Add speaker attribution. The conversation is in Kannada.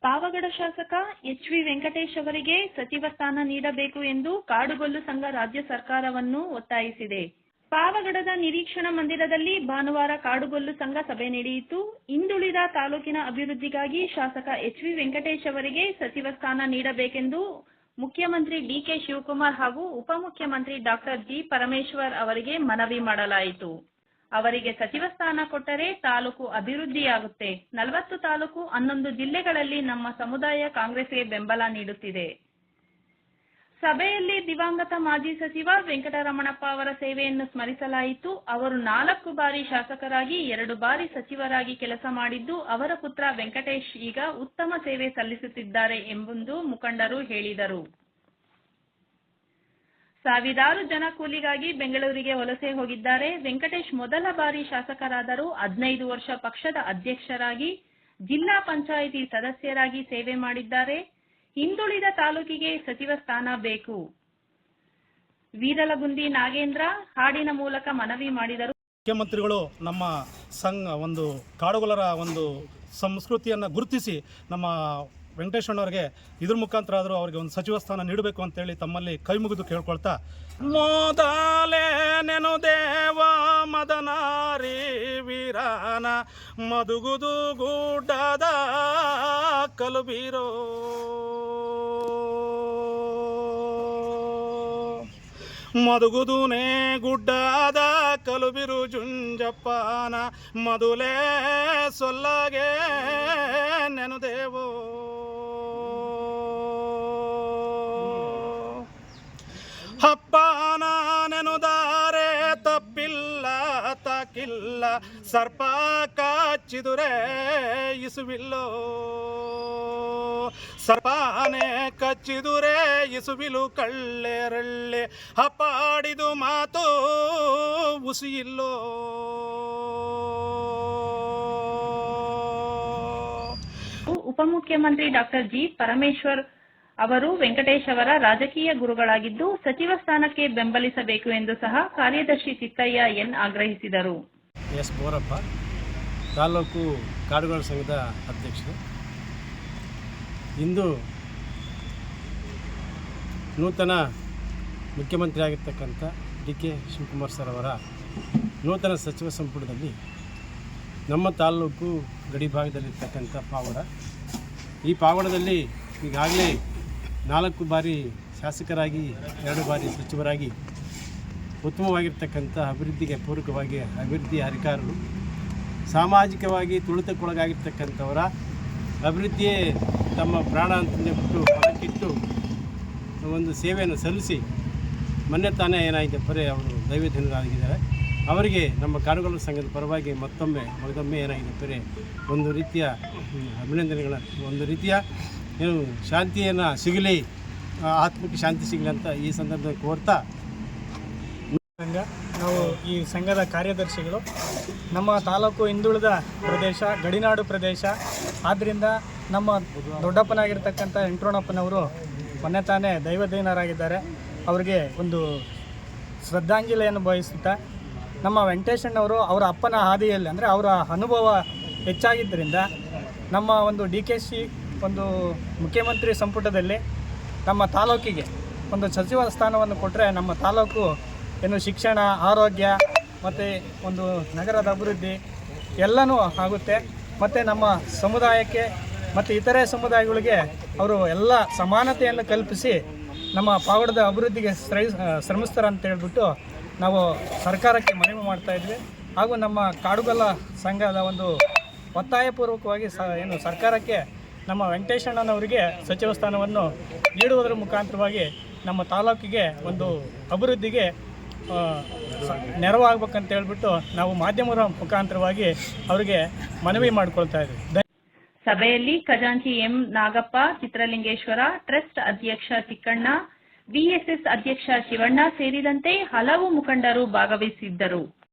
Speaker 1: ಪಾವಗಡ ಶಾಸಕ ಎಚ್.ವಿ. ವೆಂಕಟೇಶ್ ಅವರಿಗೆ ಸಚಿವ ಸ್ಥಾನ ನೀಡಬೇಕು ಎಂದು ಕಾಡುಗೊಲ್ಲು ಸಂಘ ರಾಜ್ಯ ಸರ್ಕಾರವನ್ನು ಒತ್ತಾಯಿಸಿದೆ. ಪಾವಗಡದ ನಿರೀಕ್ಷಣಾ ಮಂದಿರದಲ್ಲಿ ಭಾನುವಾರ ಕಾಡುಗೊಲ್ಲು ಸಂಘ ಸಭೆ ನಡೆಯಿತು. ಹಿಂದುಳಿದ ತಾಲೂಕಿನ ಅಭಿವೃದ್ಧಿಗಾಗಿ ಶಾಸಕ ಎಚ್.ವಿ. ವೆಂಕಟೇಶ್ ಅವರಿಗೆ ಸಚಿವ ಸ್ಥಾನ ನೀಡಬೇಕೆಂದು ಮುಖ್ಯಮಂತ್ರಿ ಡಿ.ಕೆ. ಶಿವಕುಮಾರ್ ಹಾಗೂ ಉಪಮುಖ್ಯಮಂತ್ರಿ ಡಾ. ಜಿ. ಪರಮೇಶ್ವರ್ ಅವರಿಗೆ ಮನವಿ ಮಾಡಲಾಯಿತು. ಅವರಿಗೆ ಸಚಿವ ಸ್ಥಾನ ಕೊಟ್ಟರೆ ತಾಲೂಕು ಅಭಿವೃದ್ಧಿಯಾಗುತ್ತೆ. 40 ತಾಲೂಕು 11 ಜಿಲ್ಲೆಗಳಲ್ಲಿ ನಮ್ಮ ಸಮುದಾಯ ಕಾಂಗ್ರೆಸ್ಗೆ ಬೆಂಬಲ ನೀಡುತ್ತಿದೆ. ಸಭೆಯಲ್ಲಿ ದಿವಂಗತ ಮಾಜಿ ಸಚಿವ ವೆಂಕಟರಮಣಪ್ಪ ಅವರ ಸೇವೆಯನ್ನು ಸ್ಮರಿಸಲಾಯಿತು. ಅವರು 4 ಬಾರಿ ಶಾಸಕರಾಗಿ 2 ಬಾರಿ ಸಚಿವರಾಗಿ ಕೆಲಸ ಮಾಡಿದ್ದು, ಅವರ ಪುತ್ರ ವೆಂಕಟೇಶ್ ಈಗ ಉತ್ತಮ ಸೇವೆ ಸಲ್ಲಿಸುತ್ತಿದ್ದಾರೆ ಎಂದು ಮುಖಂಡರು ಹೇಳಿದರು. ಸಾವಿರಾರು ಜನ ಕೂಲಿಗಾಗಿ ಬೆಂಗಳೂರಿಗೆ ವಲಸೆ ಹೋಗಿದ್ದಾರೆ. ವೆಂಕಟೇಶ್ ಮೊದಲ ಬಾರಿ ಶಾಸಕರಾದರೂ 15 ವರ್ಷ ಪಕ್ಷದ ಅಧ್ಯಕ್ಷರಾಗಿ, ಜಿಲ್ಲಾ ಪಂಚಾಯಿತಿ ಸದಸ್ಯರಾಗಿ ಸೇವೆ ಮಾಡಿದ್ದಾರೆ. ಹಿಂದುಳಿದ ತಾಲೂಕಿಗೆ ಸಚಿವ ಸ್ಥಾನ ಬೇಕು. ವೀರಲಗುಂದಿ ನಾಗೇಂದ್ರ ಹಾಡಿನ ಮೂಲಕ ಮನವಿ ಮಾಡಿದರು.
Speaker 2: ಮುಖ್ಯಮಂತ್ರಿಗಳು ನಮ್ಮ ಒಂದು ಕಾಡುಗೊಲ್ಲರ ಒಂದು ಸಂಸ್ಕೃತಿಯನ್ನು ಗುರುತಿಸಿ ನಮ್ಮ ವೆಂಕಟೇಶಣ್ಣವರಿಗೆ ಇದ್ರ ಮುಖಾಂತರ ಆದರೂ ಅವರಿಗೆ ಒಂದು ಸಚಿವ ಸ್ಥಾನ ನೀಡಬೇಕು ಅಂತೇಳಿ ತಮ್ಮಲ್ಲಿ ಕೈ ಮುಗಿದು ಕೇಳ್ಕೊಳ್ತಾ, ಮೊದಲೇ ನೆನು ದೇವ ಮದನಾರಿ ವೀರಾನ ಮದುಗುದು ಗುಡ್ಡದ ಕಲುಬೀರೋ ಮದುಗುದುನೇ ಗುಡ್ಡದ ಕಲುಬಿರು ಜುಂಜಪ್ಪನ ಮದುಲೇ ಸೊಲ್ಲಗೆ ನೆನುದೇವೋ ಹಪ್ಪನ ನೆನುದಾರೆ ತಪ್ಪಿಲ್ಲ ತಾಕಿಲ್ಲ ಸರ್ಪ ಕಚ್ಚಿದುರೆ ಇಸುವಿಲ್ಲೋ ಸರ್ಪಾನೆ ಕಚ್ಚಿದುರೆ ಇಸುವಿಲು ಕಳ್ಳೆರಳ್ಳೆ ಹಪ್ಪಾಡಿದು ಮಾತು ಉಸಿಯಿಲ್ಲೋ
Speaker 1: ಉಪಮುಖ್ಯಮಂತ್ರಿ ಡಾ. ಜಿ. ಪರಮೇಶ್ವರ್ ಅವರು ವೆಂಕಟೇಶ್ ಅವರ ರಾಜಕೀಯ ಗುರುಗಳಾಗಿದ್ದು ಸಚಿವ ಸ್ಥಾನಕ್ಕೆ ಬೆಂಬಲಿಸಬೇಕು ಎಂದು ಸಹ ಕಾರ್ಯದರ್ಶಿ ಚಿತ್ತಯ್ಯ ಎನ್ ಆಗ್ರಹಿಸಿದರು.
Speaker 3: ಎಸ್ ಬೋರಪ್ಪ, ತಾಲೂಕು ಕಾಡುಗೊಲ್ಲ ಸಂಘದ ಅಧ್ಯಕ್ಷರು. ಇಂದು ನೂತನ ಮುಖ್ಯಮಂತ್ರಿ ಆಗಿರ್ತಕ್ಕಂಥ ಡಿ.ಕೆ. ಶಿವಕುಮಾರ್ ಸರ್ ಅವರ ನೂತನ ಸಚಿವ ಸಂಪುಟದಲ್ಲಿ ನಮ್ಮ ತಾಲೂಕು ಗಡಿ ಭಾಗದಲ್ಲಿರ್ತಕ್ಕಂಥ ಪಾವಗಡ, ಈ ಪಾವಗಡದಲ್ಲಿ ಈಗಾಗಲೇ 4 ಬಾರಿ ಶಾಸಕರಾಗಿ 2 ಬಾರಿ ಸಚಿವರಾಗಿ ಉತ್ತಮವಾಗಿರ್ತಕ್ಕಂಥ ಅಭಿವೃದ್ಧಿಗೆ ಪೂರಕವಾಗಿ ಅಭಿವೃದ್ಧಿ ಅಧಿಕಾರರು, ಸಾಮಾಜಿಕವಾಗಿ ತುಳಿತಕ್ಕೊಳಗಾಗಿರ್ತಕ್ಕಂಥವರ ಅಭಿವೃದ್ಧಿಯೇ ತಮ್ಮ ಪ್ರಾಣ ಅಂತಂದೇಬಿಟ್ಟು ಹೊರಕಿಟ್ಟು ಒಂದು ಸೇವೆಯನ್ನು ಸಲ್ಲಿಸಿ ಮೊನ್ನೆ ತಾನೇ ಏನಾಗಿದೆ ಪರಿ ಅವರು ದೈವಧನ್ಯರಾಗಿದ್ದಾರೆ. ಅವರಿಗೆ ನಮ್ಮ ಕಾಡುಗೊಲ್ಲ ಸಂಘದ ಪರವಾಗಿ ಮತ್ತೊಮ್ಮೆ ಏನಾಗಿದೆ ಪರಿ ಒಂದು ರೀತಿಯ ಅಭಿನಂದನೆಗಳ, ಒಂದು ರೀತಿಯ ಏನು ಶಾಂತಿಯನ್ನು ಸಿಗಲಿ, ಆತ್ಮಕ್ಕೆ ಶಾಂತಿ ಸಿಗಲಿ ಅಂತ ಈ ಸಂದರ್ಭದಲ್ಲಿ ಕೋರ್ತಾ,
Speaker 4: ನಾವು ಈ ಸಂಘದ ಕಾರ್ಯದರ್ಶಿಗಳು. ನಮ್ಮ ತಾಲೂಕು ಹಿಂದುಳಿದ ಪ್ರದೇಶ, ಗಡಿನಾಡು ಪ್ರದೇಶ ಆದ್ದರಿಂದ ನಮ್ಮ ದೊಡ್ಡಪ್ಪನಾಗಿರ್ತಕ್ಕಂಥ ವೆಂಕಟರಮಣಪ್ಪನವರು ಮೊನ್ನೆ ತಾನೇ ದೈವಧೀನರಾಗಿದ್ದಾರೆ. ಅವರಿಗೆ ಒಂದು ಶ್ರದ್ಧಾಂಜಲಿಯನ್ನು ಬಯಸುತ್ತಾ, ನಮ್ಮ ವೆಂಕಟೇಶಣ್ಣವರು ಅವರ ಅಪ್ಪನ ಹಾದಿಯಲ್ಲಿ ಅಂದರೆ ಅವರ ಅನುಭವ ಹೆಚ್ಚಾಗಿದ್ದರಿಂದ ನಮ್ಮ ಒಂದು ಡಿ.ಕೆ.ಸಿ ಒಂದು ಮುಖ್ಯಮಂತ್ರಿ ಸಂಪುಟದಲ್ಲಿ ನಮ್ಮ ತಾಲೂಕಿಗೆ ಒಂದು ಸಚಿವ ಸ್ಥಾನವನ್ನು ಕೊಟ್ಟರೆ ನಮ್ಮ ತಾಲೂಕು ಏನು ಶಿಕ್ಷಣ, ಆರೋಗ್ಯ ಮತ್ತು ಒಂದು ನಗರದ ಅಭಿವೃದ್ಧಿ ಎಲ್ಲನೂ ಆಗುತ್ತೆ. ಮತ್ತು ನಮ್ಮ ಸಮುದಾಯಕ್ಕೆ ಮತ್ತು ಇತರೆ ಸಮುದಾಯಗಳಿಗೆ ಅವರು ಎಲ್ಲ ಸಮಾನತೆಯನ್ನು ಕಲ್ಪಿಸಿ ನಮ್ಮ ಪಾವಗಡದ ಅಭಿವೃದ್ಧಿಗೆ ಶ್ರಮಿಸ್ತಾರೆ ಅಂತ ಹೇಳ್ಬಿಟ್ಟು ನಾವು ಸರ್ಕಾರಕ್ಕೆ ಮನವಿ ಮಾಡ್ತಾಯಿದ್ವಿ. ಹಾಗೂ ನಮ್ಮ ಕಾಡುಗೊಲ್ಲ ಸಂಘದ ಒಂದು ಒತ್ತಾಯಪೂರ್ವಕವಾಗಿ ಏನು ಸರ್ಕಾರಕ್ಕೆ ನಮ್ಮ ವೆಂಕಟೇಶಣ್ಣನವರಿಗೆ ಸಚಿವ ಸ್ಥಾನವನ್ನು ನೀಡುವುದರ ಮುಖಾಂತರವಾಗಿ ನಮ್ಮ ತಾಲೂಕಿಗೆ ಒಂದು ಅಭಿವೃದ್ಧಿಗೆ ನೆರವಾಗಬೇಕಂತ ಹೇಳ್ಬಿಟ್ಟು ನಾವು ಮಾಧ್ಯಮದ ಮುಖಾಂತರವಾಗಿ ಅವರಿಗೆ ಮನವಿ ಮಾಡಿಕೊಳ್ತಾ ಇದ್ದೀವಿ.
Speaker 1: ಸಭೆಯಲ್ಲಿ ಖಜಾಂಚಿ ಎಂ. ನಾಗಪ್ಪ, ಚಿತ್ರಲಿಂಗೇಶ್ವರ ಟ್ರಸ್ಟ್ ಅಧ್ಯಕ್ಷ ಚಿಕ್ಕಣ್ಣ, ವಿಎಸ್ಎಸ್ ಅಧ್ಯಕ್ಷ ಶಿವಣ್ಣ ಸೇರಿದಂತೆ ಹಲವು ಮುಖಂಡರು ಭಾಗವಹಿಸಿದ್ದರು.